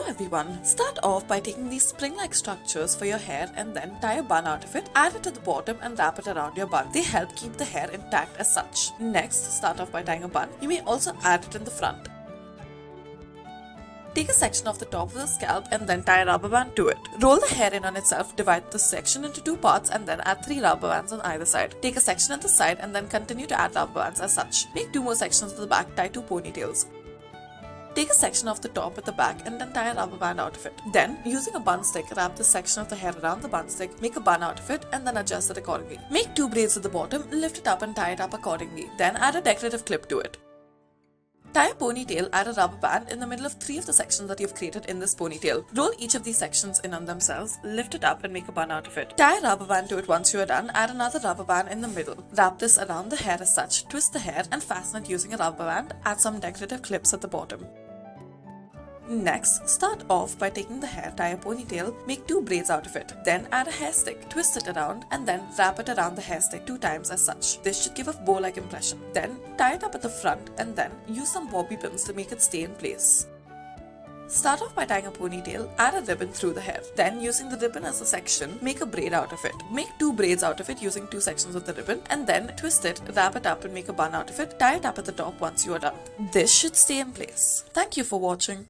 everyone, start off by taking these spring-like structures for your hair and then tie a bun out of it, add it to the bottom and wrap it around your bun. They help keep the hair intact as such. Next, start off by tying a bun. You may also add it in the front. Take a section of the top of the scalp and then tie a rubber band to it. Roll the hair in on itself, divide the section into two parts and then add 3 rubber bands on either side. Take a section at the side and then continue to add rubber bands as such. Make 2 more sections at the back, tie 2 ponytails. Take a section off the top at the back and then tie a rubber band out of it. Then, using a bun stick, wrap the section of the hair around the bun stick, make a bun out of it and then adjust it accordingly. Make 2 braids at the bottom, lift it up and tie it up accordingly. Then add a decorative clip to it. Tie a ponytail, add a rubber band in the middle of 3 of the sections that you've created in this ponytail. Roll each of these sections in on themselves, lift it up and make a bun out of it. Tie a rubber band to it once you are done, add another rubber band in the middle. Wrap this around the hair as such, twist the hair and fasten it using a rubber band, add some decorative clips at the bottom. Next, start off by taking the hair, tie a ponytail, make 2 braids out of it. Then add a hair stick, twist it around and then wrap it around the hair stick 2 times as such. This should give a bow-like impression. Then tie it up at the front and then use some bobby pins to make it stay in place. Start off by tying a ponytail, add a ribbon through the hair. Then using the ribbon as a section, make a braid out of it. Make 2 braids out of it using 2 sections of the ribbon and then twist it, wrap it up and make a bun out of it. Tie it up at the top once you are done. This should stay in place. Thank you for watching.